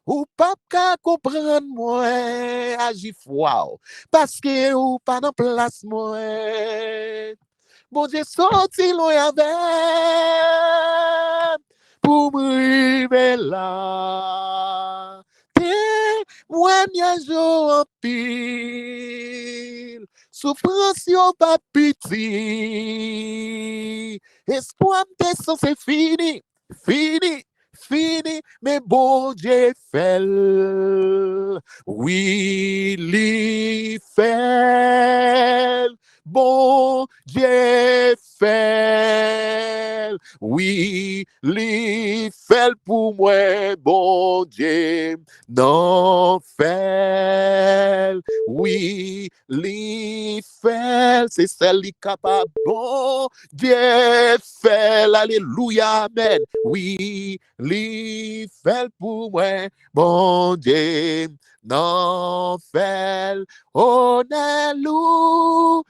Ou pas qu'à comprendre moi, agis wow, parce que ou pas dans place moi. Bon Dieu sorti loin avec pour me là. Témoignage en pile, souffrance yon pas pitié. Espoir de c'est fini, fini, fini, mais bon Dieu fait. Oui, il fait. Bon Dieu fait. Oui, il fait pour moi, bon Dieu. Non fait. Oui, il fait. C'est celle qui est capable. Bon Dieu fait. Alléluia, amen. Oui, il fait pour moi, bon Dieu. Non fait. On est louange,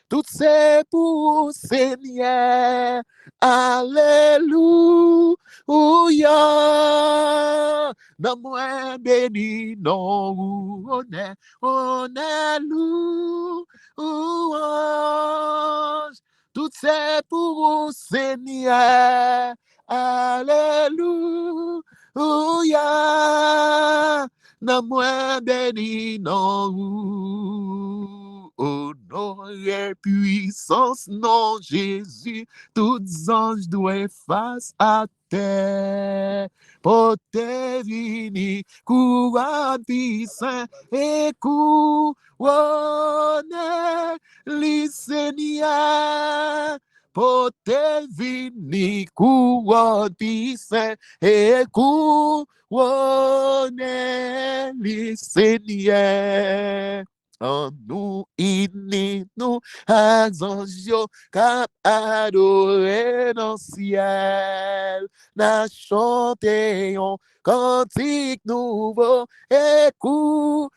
tout c'est pour Seigneur. Alléluia. Non moins béni, non, on est louange, tout c'est pour Seigneur. Alléluia. Non moins béni, non. Honor et puissance, non, Jésus, tous anges doivent face à terre. Portez vini, couronne puissant et couronne les Seigneur. Portez vini, couronne puissant et couronne les Seigneur. En nous, nous, anges, cap adoré dans le ciel. N'a chanté un cantique nouveau, et couronné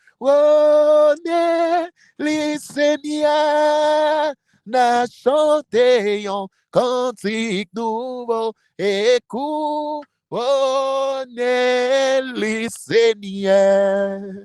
les Seigneurs. N'a chanté un cantique nouveau, et couronné les Seigneurs.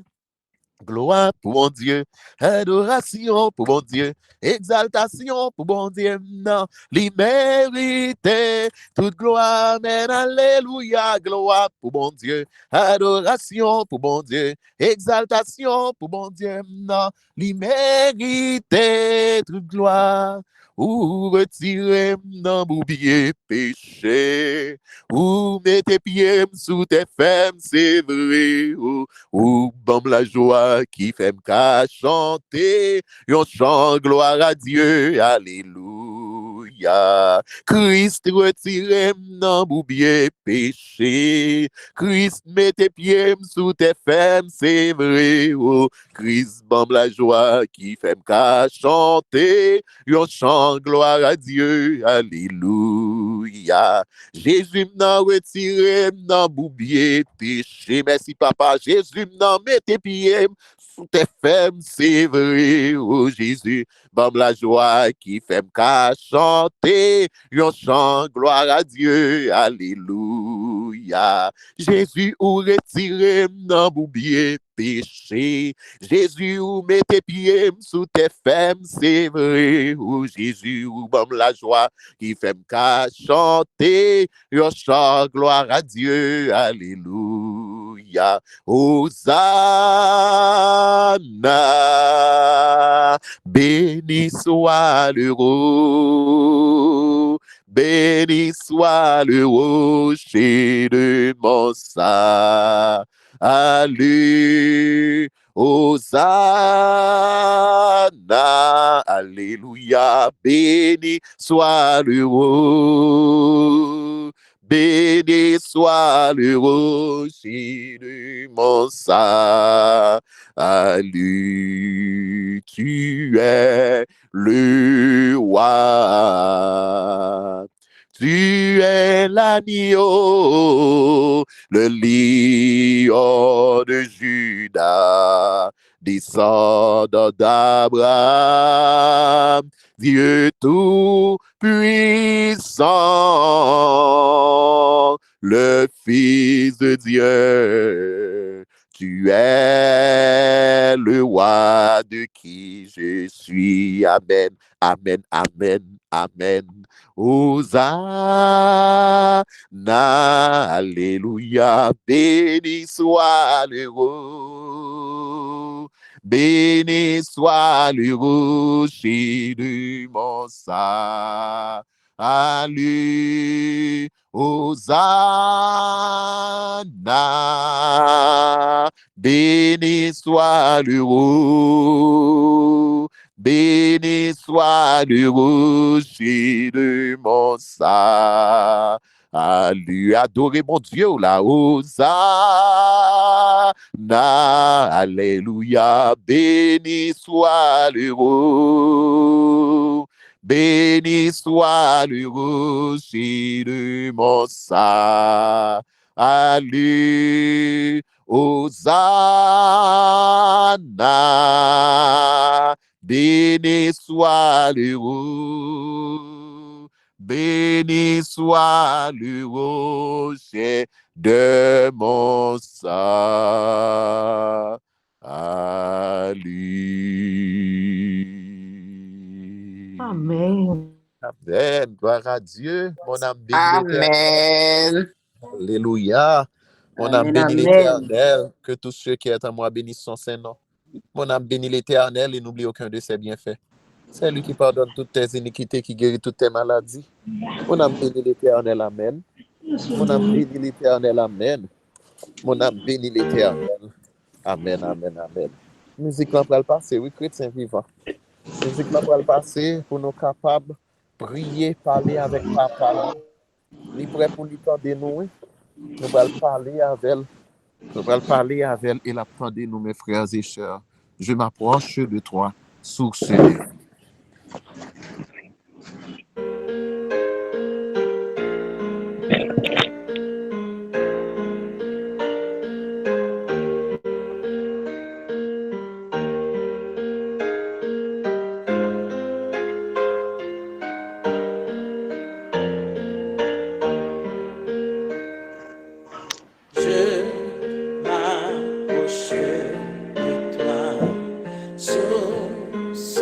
Gloire pour mon Dieu, adoration pour mon Dieu, exaltation pour mon Dieu, non, l'immérité, toute gloire, amen, alléluia, gloire pour mon Dieu, adoration pour mon Dieu, exaltation pour mon Dieu, non, l'immérité, toute gloire, ou retirez non, oubliez péché, ou mettez pieds sous tes femmes, c'est vrai, ou bon la joie qui fait me chanter, yon chant gloire à Dieu, alléluia. Christ retire non oublier péché, Christ met tes pieds sous tes femmes, c'est vrai, oh. Christ bon la joie qui fait me chanter, yon chant gloire à Dieu, alléluia. Jésus m'a retiré, m'a oublié péché. Merci papa. Jésus m'a mis tes pieds sous tes femmes, c'est vrai. Oh Jésus, bam la joie qui fait me chanter. Yon chant gloire à Dieu. Alléluia. Jésus ou retiré, m'a oublié péché. Jésus ou met tes pieds sous tes femmes, c'est vrai. Oh Jésus ou bam la joie qui fait me chanter. Yon chant gloire à Dieu, alléluia. Hosanna, béni soit le béni soit le rocher de mon salut. Hosanna, alléluia, béni soit le béni soit le rocher de mon salut. Tu es le roi. Tu es l'agneau, le lion de Judas. descendant d'Abraham, Dieu tout-puissant, le Fils de Dieu. Tu es le roi de qui je suis. Amen, amen, amen, amen. Hosanna, alléluia, béni soit le roi. Béni soit le rocher de mon salut. Hosanna, béni soit le roi. Béni soit le rocher de mon salut. Adorez mon Dieu, la Hosanna. Alléluia. Béni soit le roi. Béni soit le rocher de mon salut. Hosanna. Béni soit le roi, béni soit le rocher de mon salut. Amen. Amen. Gloire à Dieu. Mon âme bénit l'Éternel. Amen. Alléluia. Mon âme Amen. bénit Amen. l'Éternel. Que tous ceux qui sont en moi bénissent son Saint-Nom. Mon âme bénit l'Éternel et n'oublie aucun de ses bienfaits. C'est lui qui pardonne toutes tes iniquités, qui guérit toutes tes maladies. Mon âme bénit l'Éternel, amen. Mon âme bénit l'Éternel, amen. Mon âme bénit l'Éternel. Amen, amen, amen. Musique là pour le passer, oui, chrétien vivant. Musique là pour le passer pour nous capables de prier, parler avec papa. Il est prêt pour lui tendre nous. Nous allons parler avec elle. Nous allons parler avec elle et l'attendre nous, mes frères et sœurs. Je m'approche de toi, source de vie. Je m'approche de toi, source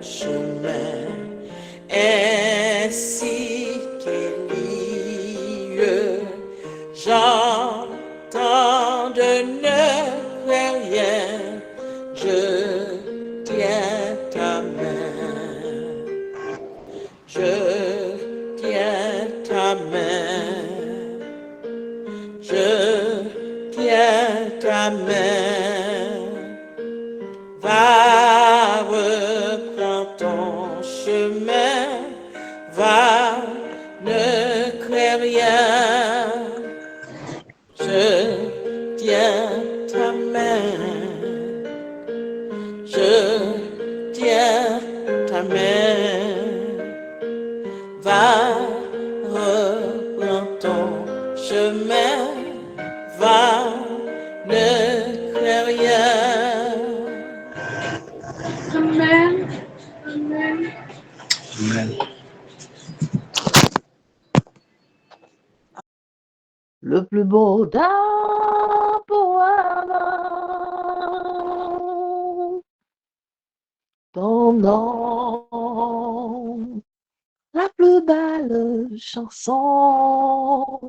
chemin, ainsi qu'Élie. J'entends de ne faire rien, je tiens ta main, je tiens ta main, je tiens ta main. Va, reprends ton chemin, va, ne crains rien. Je tiens ta main, je tiens ta main. Va, reprends ton chemin, va, ne crains rien. Amen. Amen. Amen. Le plus beau d'un poème, ton nom, la plus belle chanson,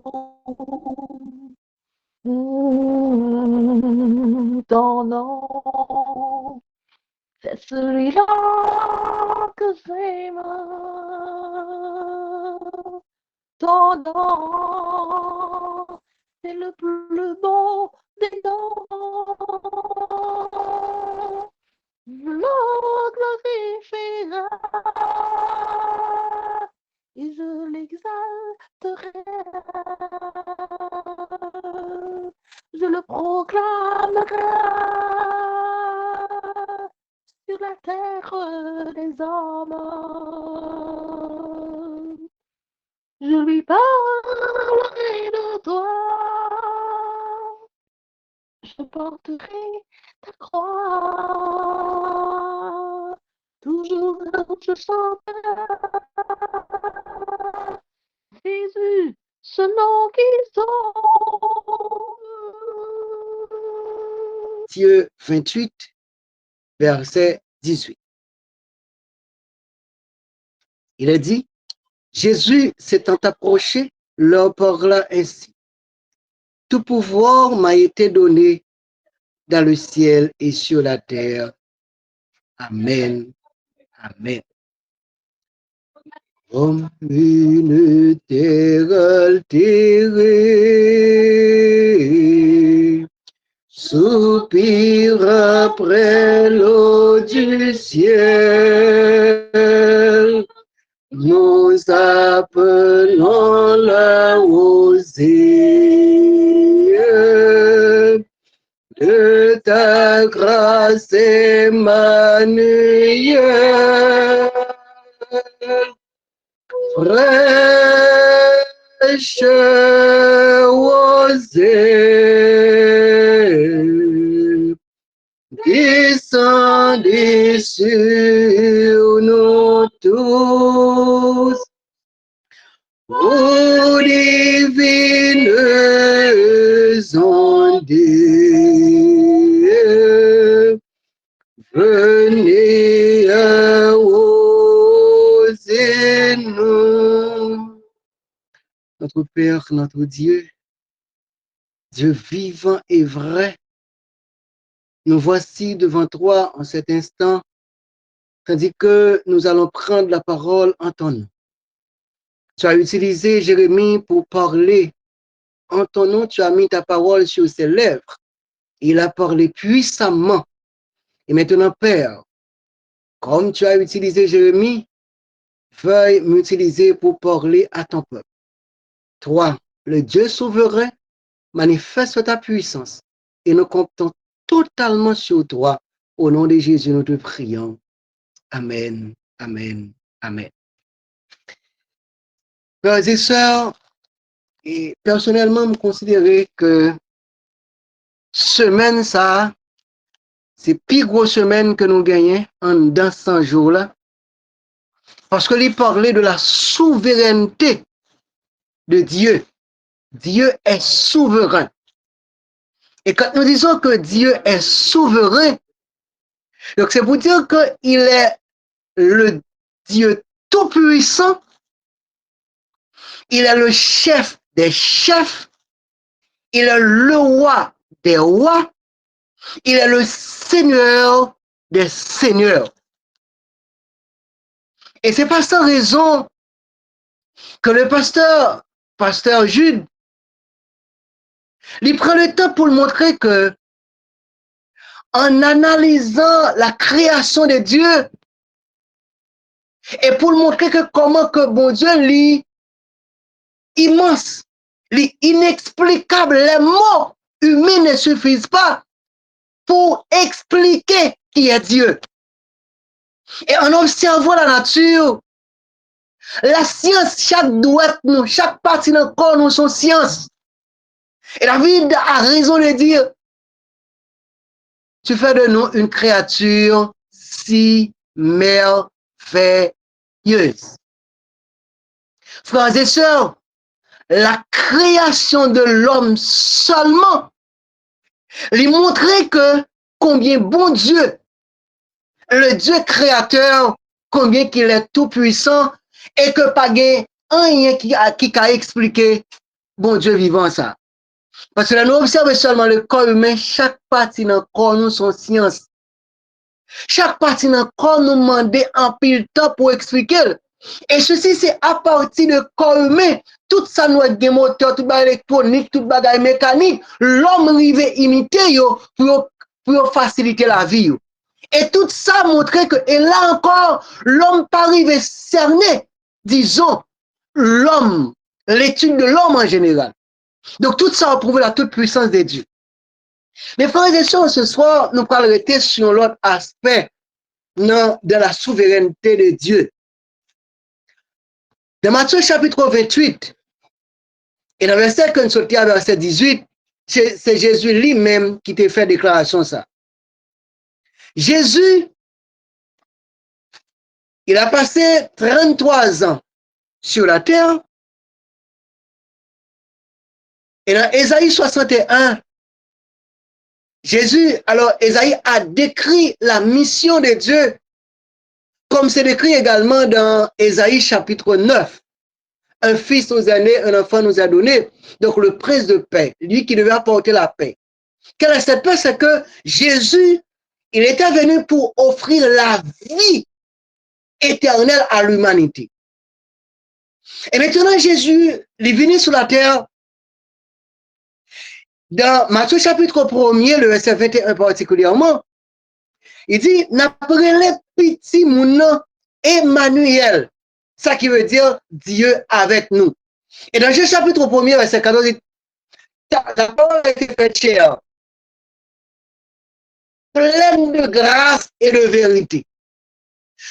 ton nom, c'est celui-là que j'aime, ton nom, c'est le plus beau des noms. Je le glorifierai et je l'exalterai. Je le proclamerai sur la terre des hommes. Je lui parlerai de toi. Je porterai ta croix. Toujours je chanterai Jésus, ce nom qui sauve. Matthieu 28, verset 18. Il a dit, Jésus s'étant approché, leur parla ainsi. Tout pouvoir m'a été donné dans le ciel et sur la terre. Amen. Amen. Comme une terre altérée, soupire après l'eau du ciel, nous appelons la rosée de ta grâce Emmanuel. Fraîche rosée, descendez sur nous tous, ô divines ondées, venez arroser-nous. Notre Père, notre Dieu, Dieu vivant et vrai, nous voici devant toi en cet instant, tandis que nous allons prendre la parole en ton nom. Tu as utilisé Jérémie pour parler. En ton nom, tu as mis ta parole sur ses lèvres. Il a parlé puissamment. Et maintenant, Père, comme tu as utilisé Jérémie, veuille m'utiliser pour parler à ton peuple. Toi, le Dieu souverain, manifeste ta puissance et nous comptons totalement sur toi. Au nom de Jésus, nous te prions. Amen, amen, amen. Frères et sœurs, et personnellement, je considère que semaine ça, c'est plus grosse semaine que nous gagnons en dans 100 jours là. Parce que il parlait de la souveraineté de Dieu. Dieu est souverain. Et quand nous disons que Dieu est souverain, donc c'est pour dire qu'il est le Dieu Tout-Puissant, il est le chef des chefs, il est le roi des rois, il est le Seigneur des seigneurs. Et c'est pas sans raison que le pasteur Jude, il prend le temps pour montrer que, en analysant la création de Dieu, et pour montrer que comment que bon Dieu lit immense, inexplicable, les mots humains ne suffisent pas pour expliquer qui est Dieu. Et en observant la nature, la science, chaque douette, nous, chaque partie de notre corps, nous sont science. Et David a raison de dire, tu fais de nous une créature si merveilleuse. Frères et sœurs, la création de l'homme seulement lui montrait que combien bon Dieu, le Dieu créateur, combien qu'il est tout puissant et que pas rien qui a expliqué bon Dieu vivant ça. Parce que là, nous observons seulement le corps humain, chaque partie de notre corps, nous sont science. Chaque partie de notre corps nous demande un pile temps pour expliquer. Et ceci, c'est à partir du corps humain. Tout ça, nous avons des moteurs, tout bagage électronique, tout bagage mécanique. L'homme arrive imiter yo pour faciliter la vie. Yo. Et tout ça montrait que, et là encore, l'homme pas arrivé cerner, disons, l'homme, l'étude de l'homme en général. Donc tout ça a prouvé la toute puissance de Dieu. Mais frères et sœurs, ce soir, nous allons arrêter sur l'autre aspect de la souveraineté de Dieu. Dans Matthieu chapitre 28, et dans verset 15 à verset 18, c'est Jésus lui-même qui t'a fait déclaration ça. Jésus, il a passé 33 ans sur la terre. Et dans Ésaïe 61, Ésaïe a décrit la mission de Dieu, comme c'est décrit également dans Ésaïe chapitre 9. Un fils nous est né, un enfant nous est donné, donc le prince de paix, lui qui devait apporter la paix. Quelle est cette paix? C'est que Jésus, il était venu pour offrir la vie éternelle à l'humanité. Et maintenant, Jésus, il est venu sur la terre. Dans Matthieu chapitre 1er, le verset 21 particulièrement, il dit, n'apprenez petit mon Emmanuel. Ça qui veut dire Dieu avec nous. Et dans Jean chapitre 1er, verset 14, il dit, la parole a été faite chair, pleine de grâce et de vérité.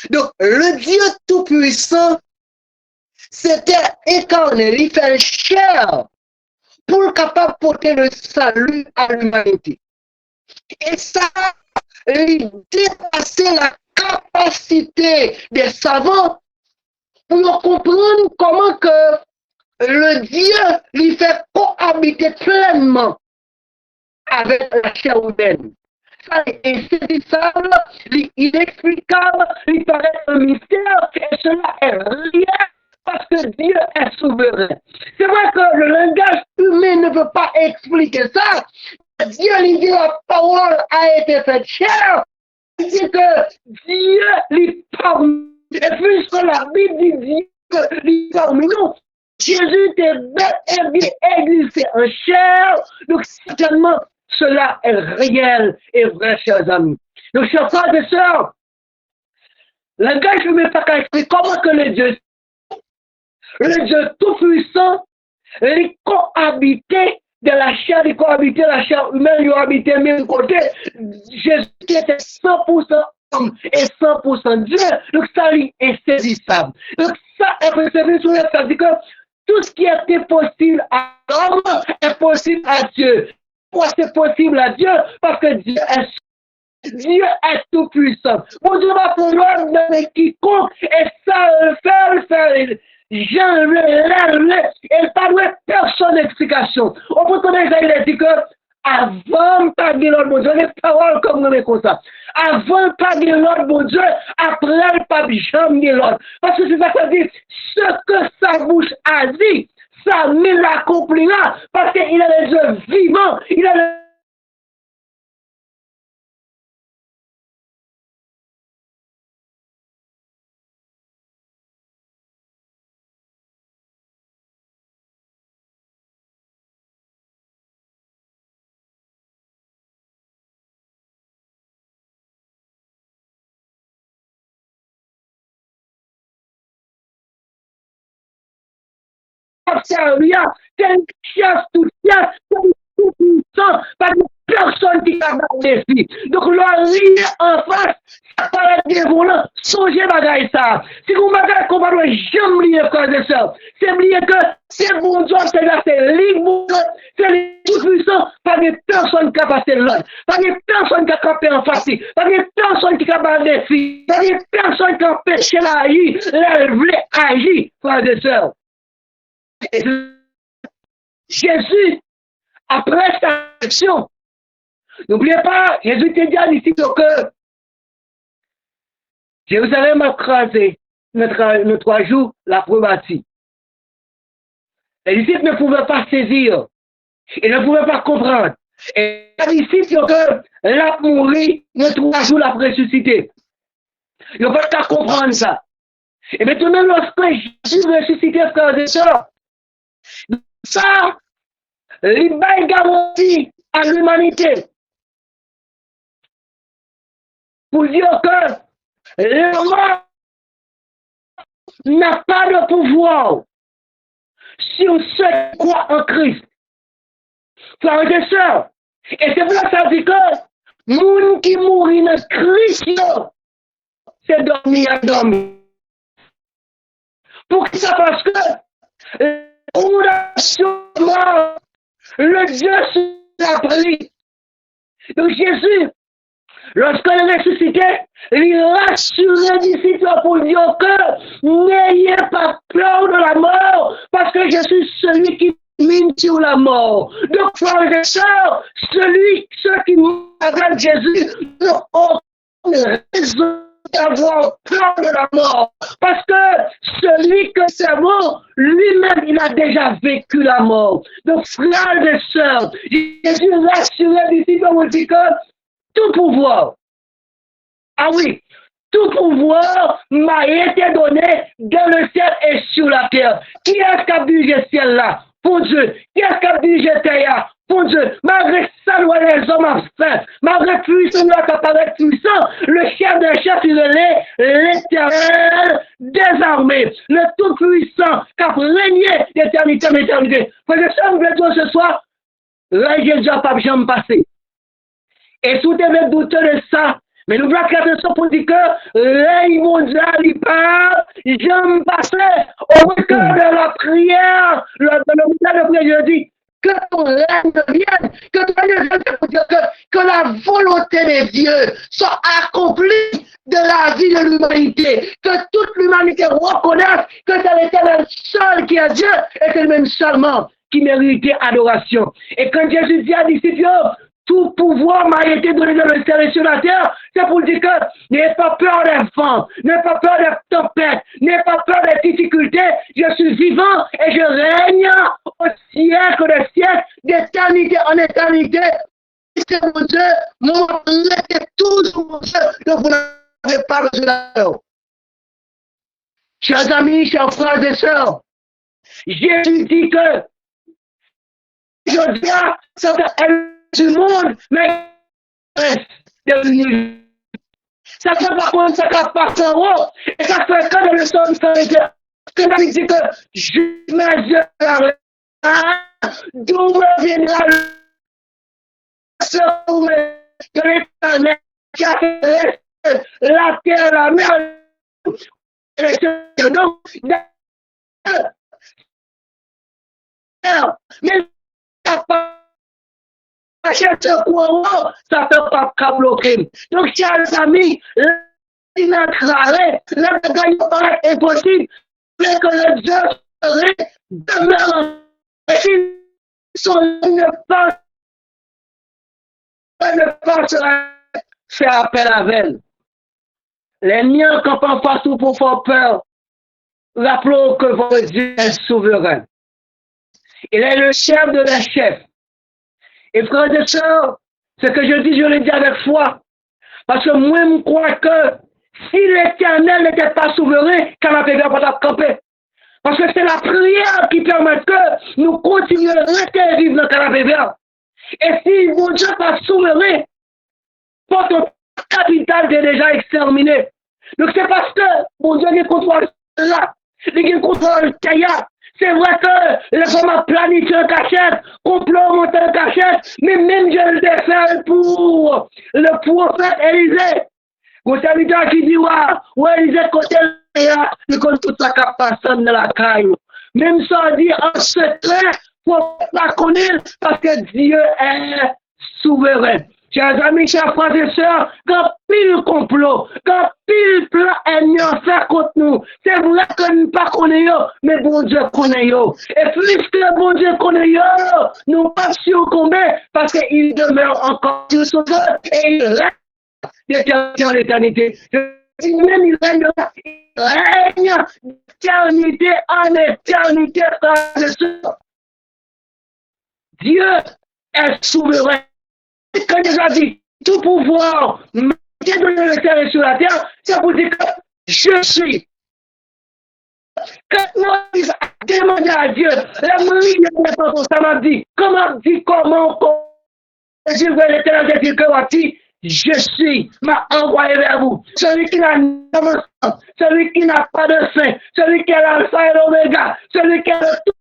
Donc, le Dieu tout-puissant s'était incarné, il fait chair pour capable de porter le salut à l'humanité. Et ça, il dépassait la capacité des savants pour comprendre comment que le Dieu lui fait cohabiter pleinement avec la chair humaine. Ça est insaisissable, inexplicable, il paraît un mystère, et cela est rien parce que Dieu est souverain. C'est vrai que le langage humain ne peut pas expliquer ça. Dieu lui dit la parole a été faite chair. Il dit que Dieu lui parle. Et puisque la Bible dit Dieu lui parmi nous, Jésus est bel et bien existé en chair. Donc certainement, cela est réel et vrai, chers amis. Donc, chers frères et sœurs, le langage ne peut pas expliquer comment que le Dieu tout-puissant, il cohabitait de la chair, il cohabitait la chair humaine, il cohabitait même du côté. Jésus était 100% homme et 100% Dieu. Donc ça lui est saisissable. Donc ça est persévéré sur la dit que tout ce qui était possible à l'homme est possible à Dieu. Pourquoi c'est possible à Dieu? Parce que Dieu est tout puissant. Mon Dieu va pouvoir donner quiconque et ça le fait. Jean et pas de personne d'explication. On peut connaître ça, il a dit que avant de parler l'autre, mon Dieu, les paroles comme nous comme ça. Avant, pas de l'autre, mon Dieu. Après, pas jamais de l'autre. Parce que c'est ça que dit. Ce que sa bouche a dit, ça me l'accomplira. Parce qu'il a les yeux vivants. Il a les observant, c'est une chasse toute pièce, c'est tout puissant, pas de personne qui a gardé ici. Donc, l'orient en face, ça paraît dévolant, songez bagaille ça. Si vous m'avez qu'on va jamais oublier, frères et sœurs, c'est oublier que c'est bon Dieu, c'est là, c'est libre, c'est le tout puissant, pas de personne qui a passé l'autre, pas de personne qui a campé en face, pas de personne qui a gardé ici, pas de personne qui a empêché l'agir, l'élever, agir, frères et sœurs. Et Jésus, après sa action, n'oubliez pas, Jésus te dit à les disciples que Jérusalem a crasé nos 3 jours la bâtie. Les disciples ne pouvaient pas saisir, ils ne pouvaient pas comprendre. Et les disciples ont que l'a mouru, nos 3 jours l'a ressuscité. Ils ne peuvent pas comprendre ça. Et maintenant, lorsque Jésus ressuscité, frères et sœurs, ça, il va garantir à l'humanité pour dire que le monde n'a pas de pouvoir sur ceux qui croient en Christ. Frères et sœurs, et c'est pour ça que ça dit que le monde qui mourit dans Christ, c'est dormir à dormir. Pour ça, parce que le Dieu s'est pris. Donc Jésus, lorsqu'il est ressuscité, il rassurait les disciples pour dire que n'ayez pas peur de la mort, parce que je suis celui qui mine sur la mort. Donc, frères et sœurs, ceux qui regardent Jésus n'ont aucune raison d'avoir peur de la mort. Parce que celui que c'est mort, lui-même, il a déjà vécu la mort. Donc, frères et sœurs, Jésus rassurait les disciples pour dire que tout pouvoir, ah oui, tout pouvoir m'a été donné dans le ciel et sur la terre. Qui est-ce qui a dirigé ce ciel-là? Pour Dieu. Qui est-ce qui a dirigé la terre? Pour Dieu. Malgré ça, les hommes ont fait. Malgré puissant, qui apparaît puissant, le chef des chefs, il est l'Éternel des armées. Le tout-puissant qui a régné d'éternité en éternité. Parce que ça, vous voulez dire ce soir, là, j'ai déjà pas jamais passé. Et si vous devez douter de ça, mais nous voulons faire ça pour dire que l'œil mondial, il part, j'aime passer au cœur de la prière, le mondial de prière, je dis, que ton règne vienne, que ton règne vienne pour dire que la volonté des dieux soit accomplie de la vie de l'humanité, que toute l'humanité reconnaisse que c'est l'Éternel seul qui est Dieu et c'est le même seulement qui méritait adoration. Et quand Jésus dit à les disciples, tout pouvoir m'a été donné dans le ciel et sur la terre, c'est pour dire que n'ayez pas peur des vents, n'ayez pas peur des tempêtes, n'ayez pas peur des difficultés. Je suis vivant et je règne au siècle des siècles, d'éternité en éternité. C'est mon Dieu, mon Dieu est toujours mon Dieu, donc vous n'avez pas besoin de. Chers amis, chers frères et sœurs, Jésus dit que je dois sortir du monde, mais ça fait pas comme ça qu'à part en haut, et ça fait que dans le son de que il dit que je me d'où me viendra le sort de l'éternel qui a fait la terre, la mer, donc, mais ça ça fait pas qu'à bloquer. Donc, chers amis, il n'a travaillé, la bagaille paraît impossible, mais que le Dieu serait demain. Et si son ne passe fait appel à elle. L'ennemi en campant partout pour faire peur. Rappelons que votre Dieu est souverain. Il est le chef de la chef. Et frères et sœurs, ce que je dis, je le dis avec foi. Parce que moi, je crois que si l'Éternel n'était pas souverain, canapé vert pas camper. Parce que c'est la prière qui permet que nous continuions à rester vivre dans le canapé vert. Et si mon Dieu n'est pas souverain, votre capital est déjà exterminé. Donc c'est parce que mon Dieu est contrôle là, il contrôle Kaya. C'est vrai que les femmes ont planifié en cachette, complot monté en cachette, mais même je le défais pour le prophète Élisée. Mon serviteur qui dit, ouais, Élisée côté là, il compte toute la capacité de la caille. Même ça dit en secret, pour la connaître, parce que Dieu est souverain. Chers amis, chers frères et sœurs, quand pile complot, quand pile plan ennemi en fait contre nous, c'est vrai que nous ne pas connaissons, mais bon Dieu connaît yo. Et plus que bon Dieu connaît yo, nous pas succomber parce qu'il demeure encore sur son œuvre et il reste d'éternité en éternité. Même il règne d'éternité en éternité, frères et sœurs. Dieu est souverain. Quand il a dit tout pouvoir, Dieu donné le ciel et sur la terre, c'est pour dire que je suis. Quand Moïse a demandé à Dieu, la Moïse ça m'a dit, comment je vais l'éternel de dire que dit, je suis, m'a envoyé vers vous. Celui qui n'a celui qui n'a pas de fin, celui qui est l'alpha et l'oméga, celui qui est le tout.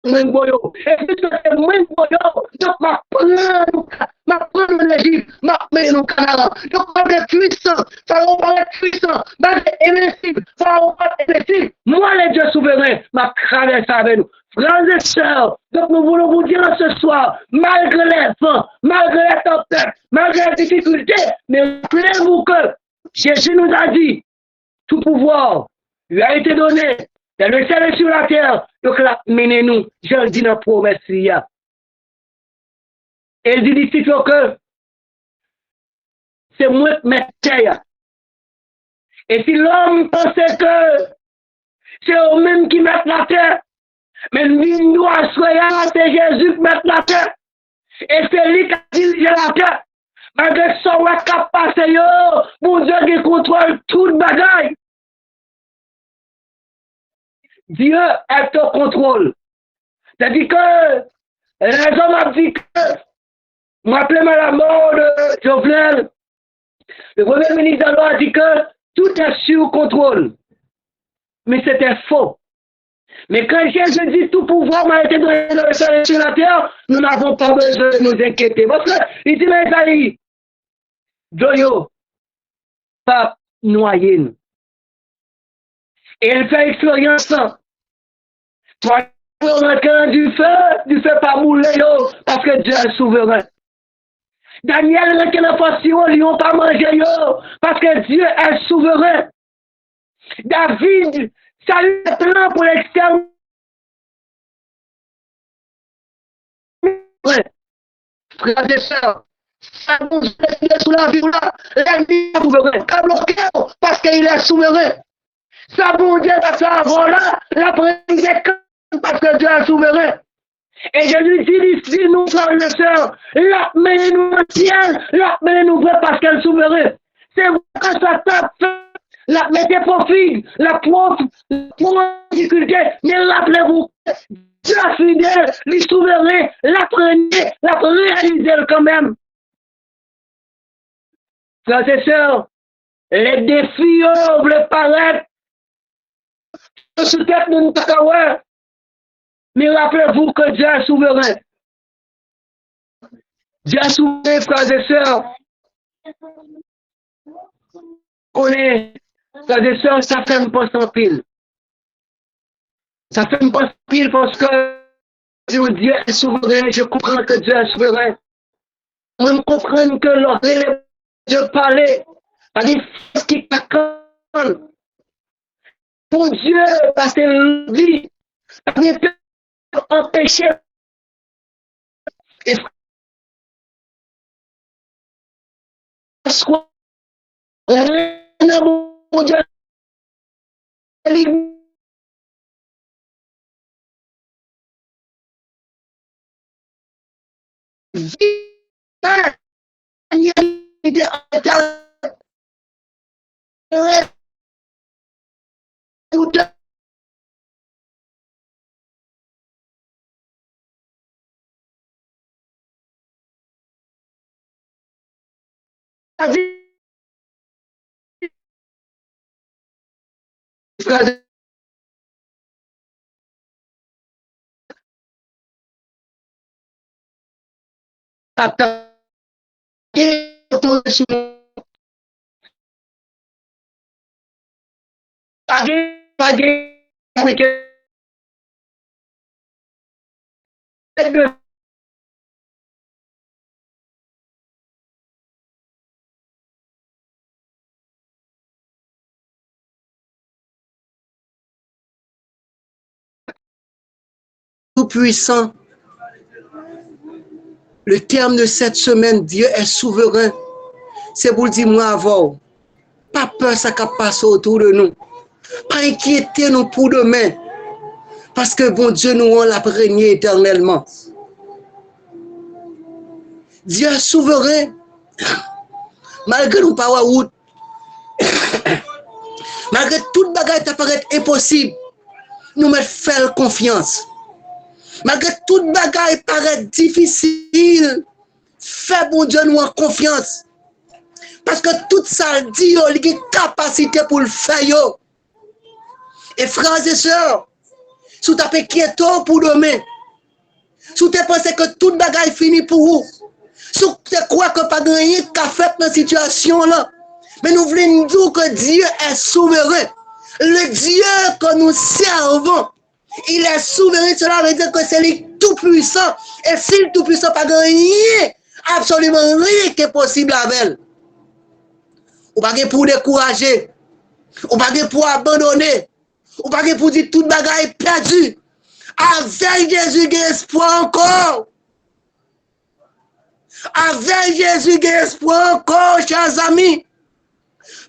Et puis c'est moins boyo, donc ma prendre l'Égypte, ma prendre le Canada. Donc ma être puissant, Pharaon va être puissant, ma être invincible, Pharaon va être invincible. Moi, les dieux souverains, ma traverse avec nous. Frères et sœurs, donc nous voulons vous dire ce soir, malgré les vents, malgré les tempêtes, malgré les difficultés, mais rappelez-vous que Jésus nous a dit, tout pouvoir lui a été donné. Et le ciel est sur la terre, donc là, menez-nous, je le dis dans la promesse. Et il dit ici que c'est moi qui mets terre. Et si l'homme pensait que c'est eux-mêmes qui mettent la terre, mais nous doit soyons, c'est Jésus qui met la terre. Et c'est lui qui a dirigé la terre. Malgré son capacité, mon Dieu qui contrôle toute bagaille. Dieu est au contrôle. C'est-à-dire que les hommes ont dit que, m'appelez la mort de Jovenel, le premier ministre de a dit que tout est sous contrôle. Mais c'était faux. Mais quand Jésus dit tout pouvoir m'a été donné dans le ciel et sur la terre, nous n'avons pas besoin de nous inquiéter. Parce qu'il dit, mes amis, Doyo, pas noyer. Et il fait expérience. Toi, du feu pas bouler, parce que Dieu est souverain. Daniel, le la passion, ils n'ont pas mangé, parce que Dieu est souverain. David, ça lui est plein pour l'extérieur. Frères et sœurs, ça nous est sous la vie là, l'ennemi est souverain. Pas bloqué, parce qu'il est souverain. Ça bon Dieu va faire avant là, la première parce que Dieu est souverain. Et je lui dis ici, nous, frères et sœurs, la menez-nous au ciel, la menez-nous vrai parce qu'elle est souveraine. C'est vrai que ça tape, la mettez pour fille, la pauvre difficulté, mais rappelez-vous, Dieu est fidèle, les souverain, la prenez, la réalisez quand même. Frères et sœurs, les défis, veulent paraître, peut-être nous ne mais rappelez-vous que Dieu est souverain. Dieu est souverain, frères et sœurs. Frères et sœurs, ça fait une passe en pile. Ça fait une passe en pile parce que Dieu est souverain. Je comprends que Dieu est souverain. On comprend que lorsque Dieu parlait, il y a des choses qui t'accordent. Pour Dieu, parce que vie, il peut empêcher. Pasqua, mon Dieu, Tout-puissant, le terme de cette semaine, Dieu est souverain. C'est pour dire moi avant, pas peur ça qui passe autour de nous. Pas inquiéter nous pour demain. Parce que bon Dieu nous on l'a régné éternellement. Dieu est souverain. Malgré nous pas route. Malgré toute bagarre qui paraît impossible, nous mettons faire confiance. Malgré toute bagarre qui paraît difficile, fais bon Dieu nous en confiance. Parce que tout ça dit, il a une capacité pour le faire. Et frères et sœurs, si tu as inquiété pour demain, si tu penses que toute bagarre est finie pour vous, si tu crois que pas de rien qu'a fait dans cette situation-là, mais nous voulons dire que Dieu est souverain. Le Dieu que nous servons, il est souverain. Cela veut dire que c'est le tout-puissant. Et si le tout-puissant pas de rien, absolument rien qui est possible avec elle. Ou pas pour décourager, ou pas pour abandonner, ou pas pour dire toute bagarre est perdue. Avec Jésus, il y a espoir encore. Avec Jésus, il y a espoir encore, chers amis.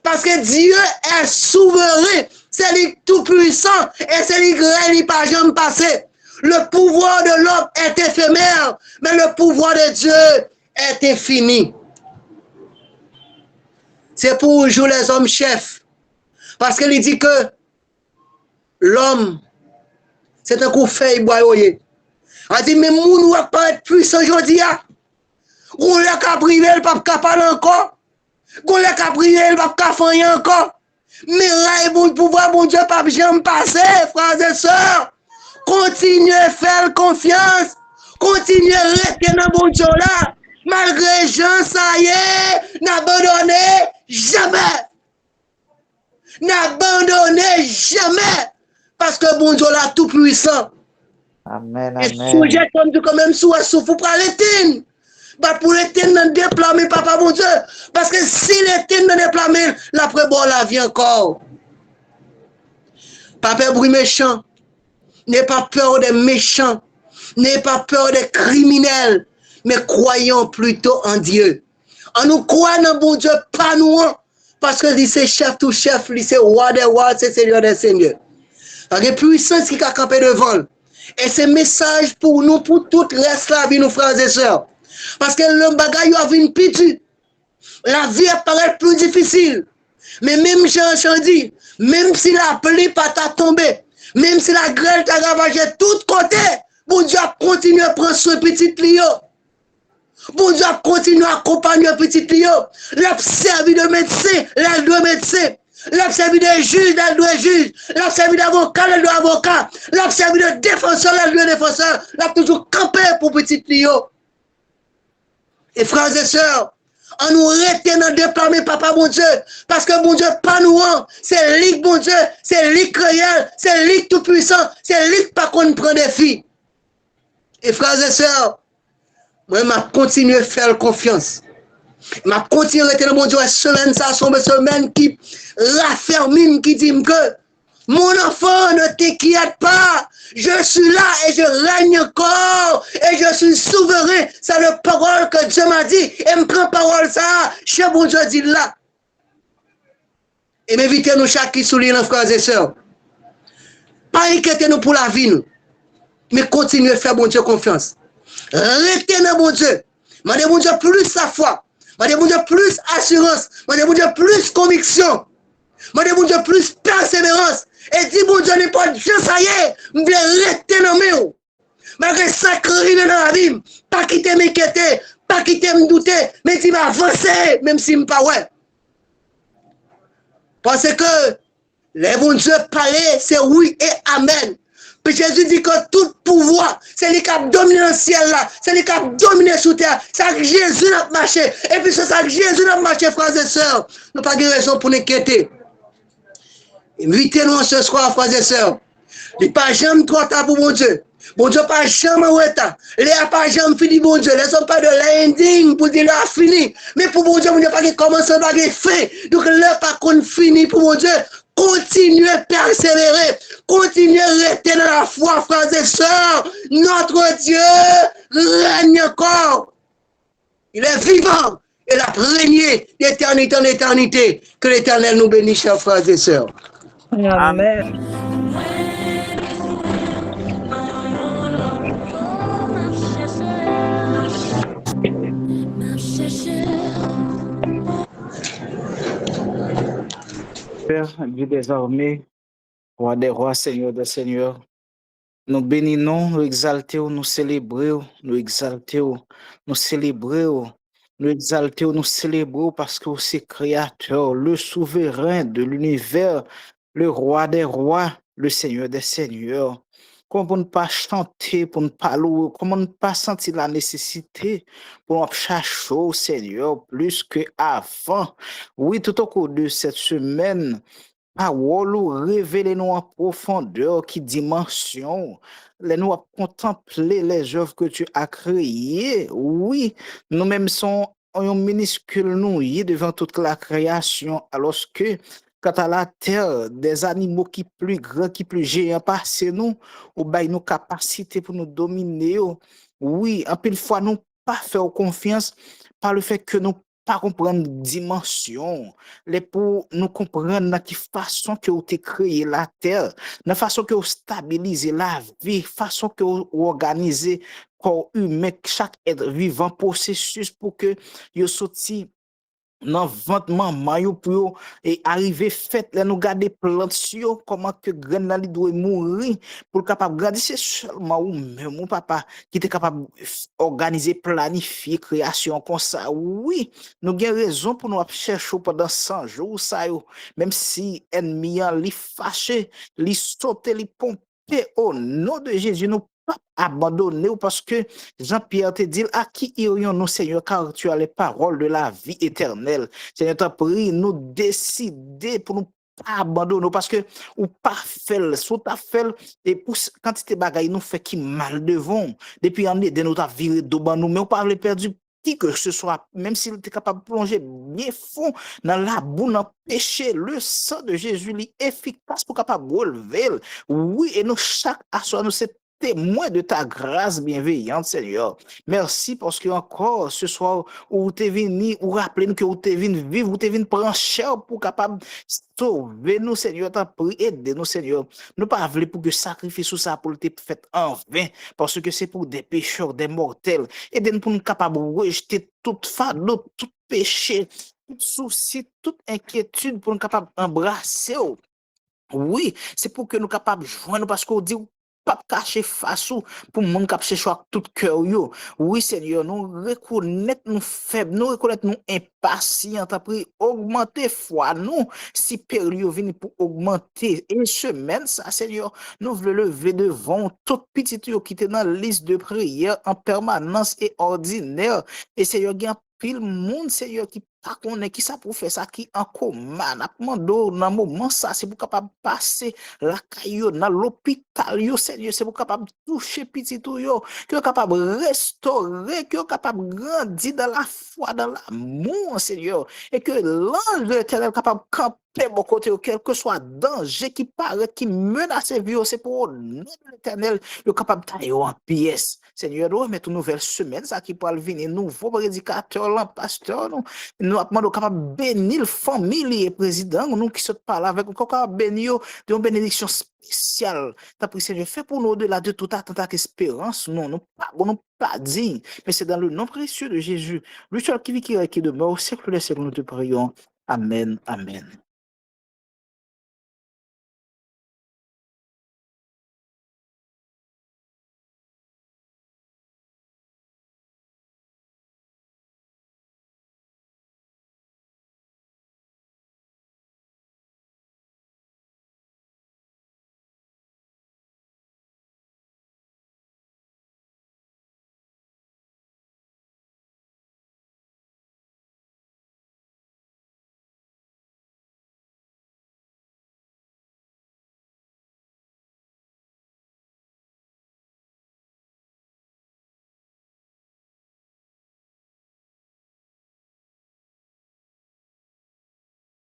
Parce que Dieu est souverain. C'est lui tout puissant et c'est lui grand, il pas jamais passé. Le pouvoir de l'homme est éphémère, mais le pouvoir de Dieu est infini. C'est pour jouer les hommes chefs. Parce qu'il dit que l'homme, c'est un coup fait, il boit. On dit, mais moun ou pas être puissant aujourd'hui. On l'a qu'à priver, il ne peut pas parler encore. On l'a qu'à priver, il ne peut pas faire encore. Mais là, il bon pouvoir, bon Dieu, pas jamais passer, frères et sœurs. Continuez à faire confiance. Continuez à rester dans bon Dieu là. Malgré Jean, ça y est, n'abandonnez jamais. N'abandonnez jamais. Parce que bon Dieu là, tout puissant. Amen, et amen. sujet comme du quand même sous souffle pour l'éteindre. Bah pour l'éteindre dans le déploiement, papa bon Dieu. Parce que si l'éteindre dans le déploiement, l'après bon la vie encore. Papa bruit méchant. N'aie pas peur des méchants. N'aie pas peur des criminels. Mais croyons plutôt en Dieu. En nous croyant en bon Dieu, pas nous. Parce que c'est chef tout chef, c'est roi des rois, c'est seigneur des seigneurs. Il y a une puissance qui a campé devant. Et ce message pour nous, pour tout reste la vie, nos frères et sœurs. Parce que le bagage a vu une pitié. La vie apparaît plus difficile. Mais même Jean dit, même si la pluie pas t'a tombé, même si la grêle t'a ravagé de tous côtés, bon Dieu a continué à prendre soin de petit Lio. Bon Dieu a continué à accompagner petit Lio. L'a servi de médecin, l'a de médecin. L'a servi de juge, l'a de juge. L'a servi d'avocat, l'a de avocat. L'a servi de défenseur, l'a de défenseur. L'a toujours campé pour petit Lio. Et frères et sœurs, on nous retient dans le déploiement, papa, bon Dieu, parce que bon Dieu, pas nous, c'est lui, bon Dieu, c'est lui créé, c'est lui tout puissant, c'est lui pas qu'on prend des filles. Et frères et sœurs, moi, je continue à faire confiance. Je continue à rester dans mon Dieu, semaine, ça, semaine qui raffermine, qui dit que Mon enfant, ne t'inquiète pas. Je suis là et je règne encore. Et je suis souverain. C'est la parole que Dieu m'a dit. Et me prend parole ça. Chez bon Dieu dit là. Et m'invitez nous chaque qui souligne, frères et sœurs. Pas inquiétez nous pour la vie, nous. Mais continuez à faire bon Dieu confiance. Restez dans bon Dieu. Mandez bon Dieu plus sa foi. Mandez bon Dieu plus assurance. Mandez bon Dieu plus conviction. Mandez bon Dieu plus persévérance. Et dis bon Dieu, n'est pas Dieu, ça y est, je vais rester dans mes mains. Malgré ça qui arrive dans la vie, pas quitter m'inquiéter, pas quitter me douter, mais tu vas avancer, même si je ne pas ouais. Parce que les bons Dieu parler, c'est oui et amen. Puis Jésus dit que tout pouvoir, c'est lui qui a dominé le ciel là, c'est lui qui a dominé sous terre, c'est ça que Jésus a marché. Et puis c'est ça que Jésus a marché, frères et sœurs. Nous n'avons pas de raison pour nous inquiéter. Invitez-nous ce soir, frères et sœurs. Il n'y a pas jamais trop tard pour mon Dieu. Bon Dieu pas jamais en retard. Il n'y a pas jamais fini, bon Dieu. Les hommes pas de l'ending pour dire là fini. Mais pour mon Dieu pas commencer, pas fin. Donc là pas qu'on fini pour mon Dieu. Continuez à persévérer. Continuez à rester dans la foi, frères et sœurs. Notre Dieu règne encore. Il est vivant. Il a régné d'éternité en éternité. Que l'Éternel nous bénisse, chers frères et sœurs. Amen. Père, Dieu désormais, roi des rois, Seigneur des seigneurs, nous bénissons, nous exaltons, nous célébrons, nous exaltons, nous célébrons, nous exaltons, nous célébrons parce que c'est Créateur, le souverain de l'univers, le roi des rois, le Seigneur des seigneurs. Comment ne pas chanter, pour ne pas louer, comment ne pas sentir la nécessité pour nous chercher au Seigneur plus qu'avant. Oui, tout au cours de cette semaine, parole révélez-nous en profondeur, qui dimension. Nous à contempler les œuvres que tu as créées. Oui, nous-mêmes sommes en minuscule nous devant toute la création, alors que quant à la terre, des animaux qui plus grands, qui plus géants passent nous, ou bail nos capacités pour nous dominer. Oui, en pile fois nous pas faire confiance par le fait que nous pas comprendre dimension, les pour nous comprendre dans quelle façon que vous créé la terre, la façon que vous stabilisez la vie, façon que vous organisez corps humain, chaque être vivant processus pour que vous sorti dans ventre maman yo pour et arriver fait là nous garder plante sur comment que graine là doit mourir pour capable garder c'est seulement ou même mon papa qui était capable organiser planifier création comme ça. Oui, nous avons raison pour nous chercher pendant 100 jours ça yo, même si ennemi li fâché li sauter li pomper au nom de Jésus nous pas abandonner parce que Jean-Pierre te dit à qui irions-nous Seigneur car tu as les paroles de la vie éternelle. Seigneur t'en prie nous décider pour nous pas abandonner parce que ou pas faire sous ta fait et pour quantité bagaille nous fait qui mal devant depuis année de nous ta viré d'oban nous mais on parle perdu qui que ce soit, même s'il était capable de plonger bien fond dans la boue, dans le péché, le sang de Jésus est efficace pour capable de relever. Oui, et nous, chaque assoir, nous, c'est témoin de ta grâce bienveillante, Seigneur. Merci parce que encore ce soir, où tu es venu, ou rappelez-nous que où tu es venu vivre, où tu es venu prendre cher pour capable sauver nous, Seigneur. T'en prie, aide-nous, Seigneur. Nous pas voulons pour que sacrifice ou ça pour te fait en vain, parce que c'est pour des pécheurs, des mortels. Aide-nous pour nous capables de rejeter toute fardeau, tout péché, tout souci, toute inquiétude pour nous capables d'embrasser. Oui, c'est pour que nous capables de joindre, parce qu'on dit pas cacher face ou pour monde cap chercher tout cœur yo. Oui Seigneur, nous reconnaître nous faibles, nous reconnaître nous impatients, après augmenter foi nous si période vient pour augmenter une semaine ça Seigneur, nous voulons lever devant tout petit yo qui était dans la liste de prière en permanence et ordinaire et Seigneur gain pile monde Seigneur qui pas connaît qui ça pour faire ça qui en commun n'a demandé dans moment ça c'est pour capable passer la caillou dans l'hôpital yo Seigneur c'est pour capable toucher petit tout yo qui est capable restaurer qui est capable grandir dans la foi dans l'amour Seigneur et que l'ange éternel capable camper bon côté, quel que soit danger qui paraît, qui menace vie, c'est pour le nom de l'Éternel, le capable de tailler en pièces. Seigneur, nous remettons une nouvelle semaine, ça qui pourra venir, nouveau prédicateur, là, pasteur, nous demandons capable de bénir la famille et président, nous qui sommes par là avec nous, capable de bénir de une bénédiction spéciale. T'as pris, Seigneur, fait pour nous au-delà de toute attente et espérance, non, nous pas dit, mais c'est dans le nom précieux de Jésus, lui seul qui vit, qui demeure au siècle des siècles, nous te prions. Amen, amen.